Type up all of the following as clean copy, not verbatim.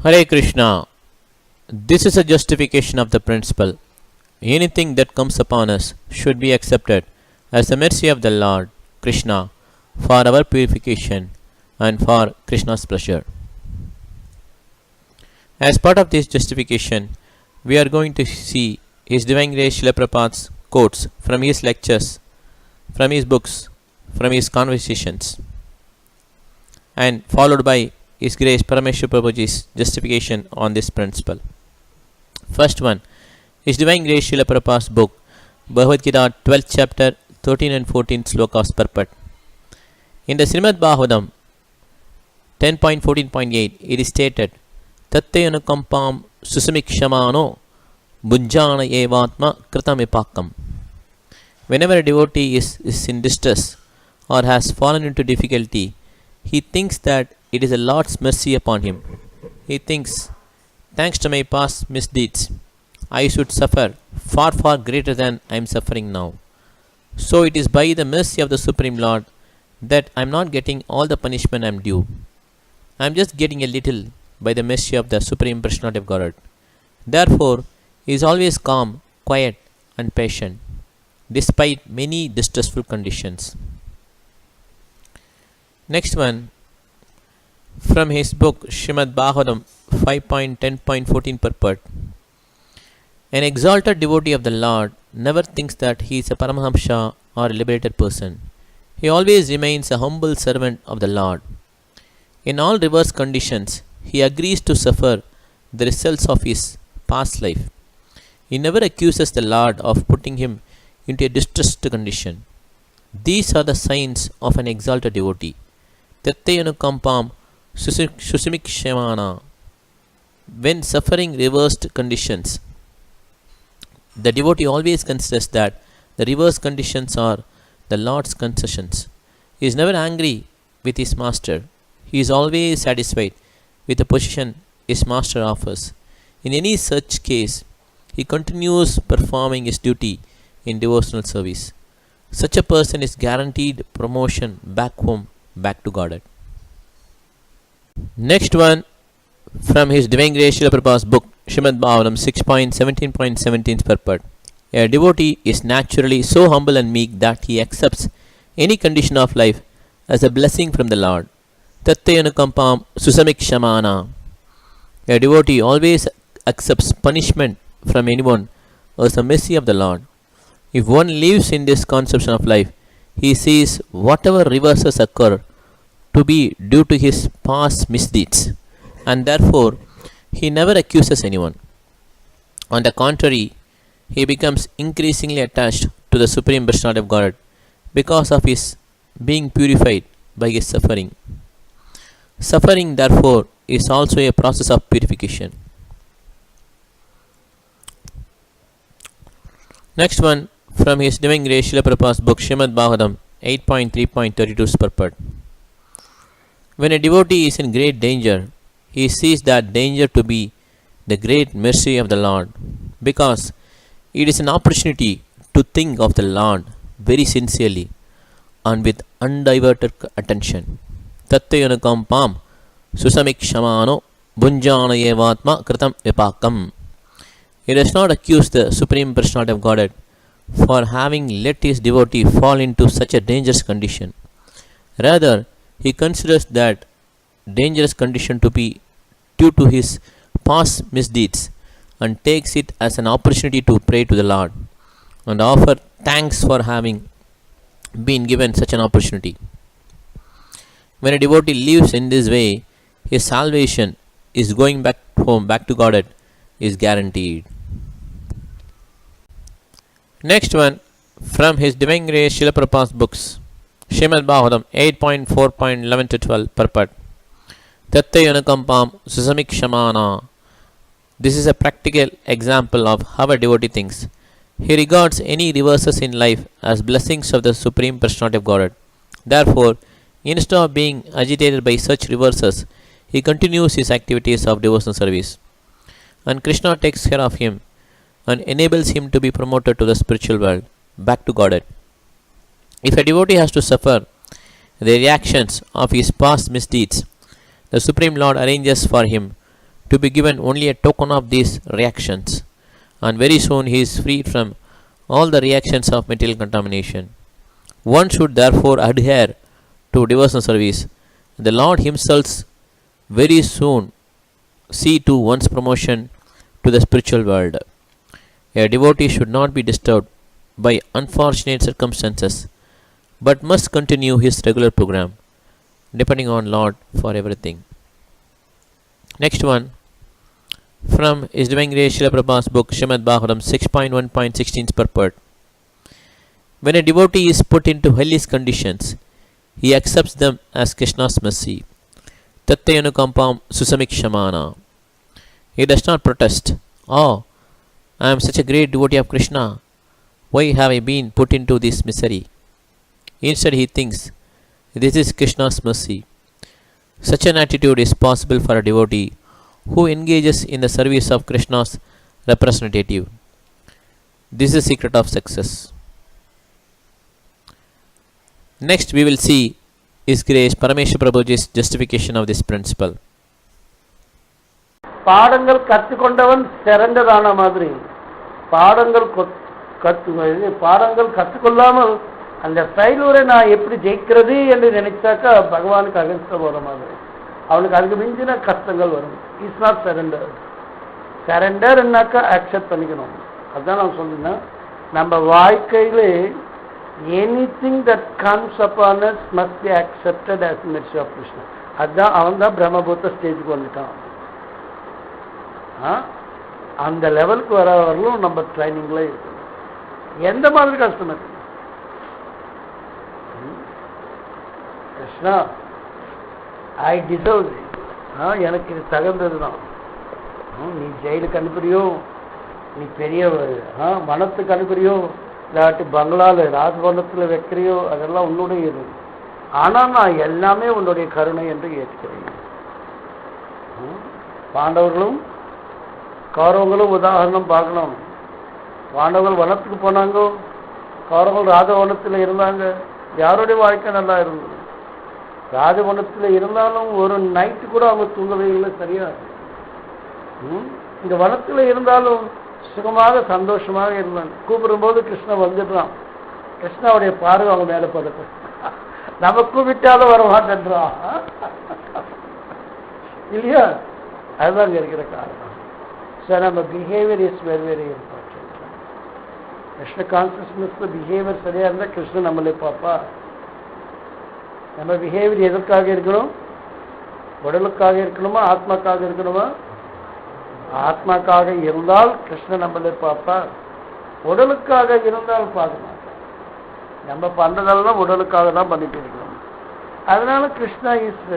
Hare Krishna. This is a justification of the principle. Anything that comes upon us should be accepted as the mercy of the Lord Krishna for our purification and for Krishna's pleasure. As part of this justification, we are going to see His Divine Grace Srila Prabhupada's quotes from his lectures, from his books, from his conversations, and followed by His Grace Parameshwar Prabhuji's justification on this principle. First one, His Divine Grace Srila Prabhupada's book, Bhagavad Gita 12th chapter 13 and 14 slokas purport. In the Srimad Bhagavatam 10.14.8, it is stated, Tattayanukampam susamikshamano bhunjana evatma kritamipakam. Whenever a devotee is in distress or has fallen into difficulty, he thinks that it is the Lord's mercy upon him. He thinks, thanks to my past misdeeds, I should suffer far, far greater than I am suffering now. So it is by the mercy of the Supreme Lord that I am not getting all the punishment I am due. I am just getting a little by the mercy of the Supreme Personality of Godhead. Therefore, he is always calm, quiet, and patient, despite many distressful conditions. Next one, from his book Srimad Bhagavatam 5.10.14 purport. An exalted devotee of the Lord never thinks that he is a Paramahamsa or a liberated person. He always remains a humble servant of the Lord. In all reverse conditions, he agrees to suffer the results of his past life. He never accuses the Lord of putting him into a distressed condition. These are the signs of an exalted devotee. Tattayanukampam susamikshamana. When suffering reversed conditions, the devotee always considers that the reverse conditions are the Lord's concessions. He is never angry with his master. He is always satisfied with the position his master offers. In any such case, he continues performing his duty in devotional service. Such a person is guaranteed promotion back home, back to Godhead. Next one, from his Divine Grace Srila Prabhupada's book Srimad Bhagavatam 6.17.17 purport. A devotee is naturally so humble and meek that he accepts any condition of life as a blessing from the Lord. Tattayanukampam susamikshamana. A devotee always accepts punishment from anyone as the mercy of the Lord. If one lives in this conception of life, he sees whatever reverses occur to be due to his past misdeeds, and therefore he never accuses anyone. On the contrary, he becomes increasingly attached to the Supreme Personality of Godhead because of his being purified by his suffering. Suffering, therefore, is also a process of purification. Next one, from his Divine Grace Srila Prabhupada's book Srimad Bhagavatam 8.3.32 purport. When a devotee is in great danger, he sees that danger to be the great mercy of the Lord, because it is an opportunity to think of the Lord very sincerely and with undiverted attention. Tattayanukampam susamikshamano bhunjana evatma kritam vipakam. He does not accuse the Supreme Personality of Godhead for having let his devotee fall into such a dangerous condition. Rather, he considers that dangerous condition to be due to his past misdeeds and takes it as an opportunity to pray to the Lord and offer thanks for having been given such an opportunity. When a devotee lives in this way, his salvation is going back home, back to Godhead, is guaranteed. Next one, from his Divine Grace Srila Prabhupada's books, Srimad Bhagavatam 8.4.11-12 purport. Tattayanukampam susamikshamana. This is a practical example of how a devotee thinks. He regards any reverses in life as blessings of the Supreme Personality of Godhead. Therefore, instead of being agitated by such reverses, he continues his activities of devotional service. And Krishna takes care of him and enables him to be promoted to the spiritual world, back to Godhead. If a devotee has to suffer the reactions of his past misdeeds, the Supreme Lord arranges for him to be given only a token of these reactions, and very soon he is freed from all the reactions of material contamination. One should therefore adhere to devotional service. The Lord Himself very soon see to one's promotion to the spiritual world. A devotee should not be disturbed by unfortunate circumstances, but must continue his regular program, depending on Lord for everything. Next one, from His Divine Grace Srila Prabhupada's book Srimad Bhagavatam 6.1.16 purport. When a devotee is put into hellish conditions, he accepts them as Krishna's mercy. Tattayanukampam susamikshamana. He does not protest. Oh, I am such a great devotee of Krishna. Why have I been put into this misery? Instead, he thinks, this is Krishna's mercy. Such an attitude is possible for a devotee who engages in the service of Krishna's representative. This is the secret of success. Next, we will see His Grace Parameshwar Prabhuji's justification of this principle. பாடங்கள் கற்றுக்கொண்டவன் சிறந்ததான மாதிரி பாடங்கள் கற்றுக்கொள்ளாமல் அந்த ஃபெயிலூரை நான் எப்படி ஜெயிக்கிறது என்று நினைச்சாக்கா பகவானுக்கு அகேன்ஸ்டாக போகிற மாதிரி அவனுக்கு அதுக்கு மிஞ்சின கஷ்டங்கள் வரும். It's not surrender. சரண்டர்னாக்கா அக்செப்ட் பண்ணிக்கணும். அதுதான் நான் சொன்னேன். நம்ம வாழ்க்கையிலே anything that comes upon us must be accepted as mercy of Krishna. அதுதான் அவன் தான் பிரம்மபூத்த ஸ்டேஜுக்கு வந்துட்டான். அந்த லெவலுக்கு வரவர்களும் நம்ம ட்ரைனிங்ல இருக்கணும். எந்த மாதிரி கஷ்டம் இருக்கு கிருஷ்ணா, ஐ டிசர்வ், எனக்கு இது தகுந்தது தான். நீ ஜெயிலுக்கு அனுப்புறியோ, நீ பெரிய வனத்துக்கு அனுப்புறியோ, இல்லாட்டி பங்களாவில் ராஜபவனத்தில் வைக்கிறியோ, அதெல்லாம் உன்னுடைய இது. ஆனால் நான் எல்லாமே உன்னுடைய கருணை என்று ஏற்கிறேன். பாண்டவர்களும் கௌரவங்களும் உதாரணம் பார்க்கணும். பாண்டவர்கள் வனத்துக்கு போனாங்க, கௌரவர்கள் ராஜவனத்தில் இருந்தாங்க. யாருடைய வாழ்க்கை நல்லா இருந்தது? ராஜவனத்தில் இருந்தாலும் ஒரு நைட்டு கூட அவங்க தூங்கவே இல்லை. சரியா? இந்த வனத்தில் இருந்தாலும் சுகமாக சந்தோஷமாக இருந்தாங்க. கூப்பிடும்போது கிருஷ்ணன் வந்துடுறான். கிருஷ்ணாவுடைய பார்வை அவங்க மேலே படுத்து, நம்ம கூப்பிட்டாலும் வர மாட்டேன்றான் இல்லையா? அதுதான் இங்கே இருக்கிற காரணம். ஸோ நம்ம behaviour is very very important. Krishna கான்சியஸ்னஸ்ல பிஹேவியர் சரியாக இருந்தால் கிருஷ்ணன் நம்மளே பார்ப்பா. நம்ம பிஹேவியர் எதற்காக இருக்கணும்? உடலுக்காக இருக்கணுமா, ஆத்மாக்காக இருக்கணுமா? ஆத்மாக்காக இருந்தால் கிருஷ்ணன் நம்மளே பார்ப்பார். உடலுக்காக இருந்தால் பார்க்க மாட்டார். நம்ம பண்றதெல்லாம் உடலுக்காக தான் பண்ணிட்டு இருக்கணும். அதனால Krishna is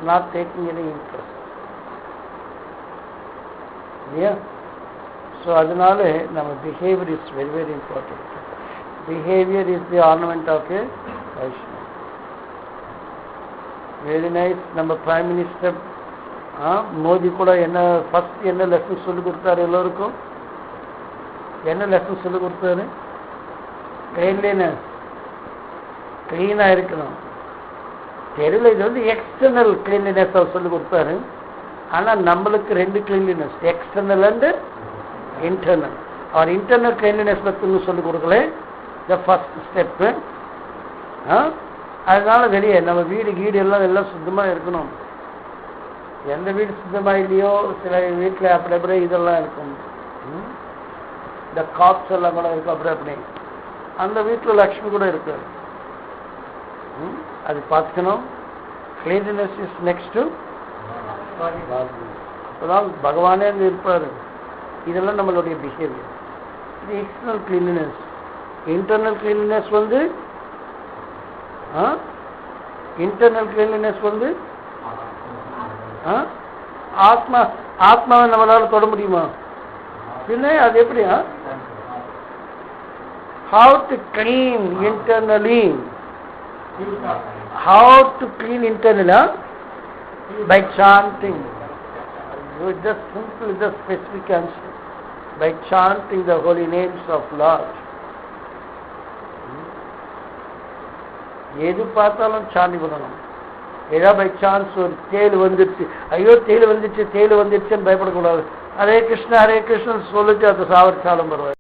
not taking any interest இல்லையா? ஸோ அதனால நம்ம behaviour is very very important. Behaviour is the ornament of a Vaishnav. Very nice. நம்ம பிரைம் மினிஸ்டர் மோடி கூட என்ன ஃபர்ஸ்ட் என்ன லெசன் சொல்லி கொடுத்தாரு? எல்லோருக்கும் என்ன லெசன் சொல்லி கொடுத்தாரு? கிளீன்லினஸ், கிளீனாக இருக்கணும். தெரியல, இது வந்து எக்ஸ்டர்னல் கிளீன்லினஸ் அவர் சொல்லி கொடுத்தாரு. ஆனால் நம்மளுக்கு ரெண்டு கிளீன்லினஸ், எக்ஸ்டர்னல் அண்ட் இன்டர்னல். அவர் இன்டர்னல் கிளீன்லினஸ் பற்றி சொல்லி கொடுக்கல, த ஃபர்ஸ்ட் ஸ்டெப்பு. அதனால வெளியே நம்ம வீடு கீடு எல்லாம் சுத்தமாக இருக்கணும். எந்த வீடு சுத்தமாக இல்லையோ, சில வீட்டில் அப்படி அப்படியே இதெல்லாம் இருக்கும், இந்த காப்ஸ் எல்லாம் கூட இருக்கும் அப்படி அப்படி. அந்த வீட்டில் லக்ஷ்மி கூட இருக்காது. அது பார்த்துக்கணும். Cleanliness is next. அப்போதான் பகவானே இருப்பார். இதெல்லாம் நம்மளுடைய பிஹேவியர். இது எக்ஸ்டர்னல் கிளீன்லினஸ். இன்டர்னல் கிளீன்லினஸ் வந்து இன்டர்னல் கிளீன்லினஸ் வந்து ஆத்மாவை நம்மளால தொட முடியுமா? பின்ன அது எப்படி? how to clean internally, how to clean internally, by chanting. Just simple, just specific answer, by chanting the holy names of Lord. எது பார்த்தாலும் சாண்டி பண்ணணும். ஏதா பை சான்ஸ் ஒரு தேல் வந்துடுச்சு, ஐயோ தேல் வந்துடுச்சுன்னு பயப்படக்கூடாது. ஹரே கிருஷ்ணா சொல்லிட்டு அதை சாவடிச்சாலும் பரவாயில்ல.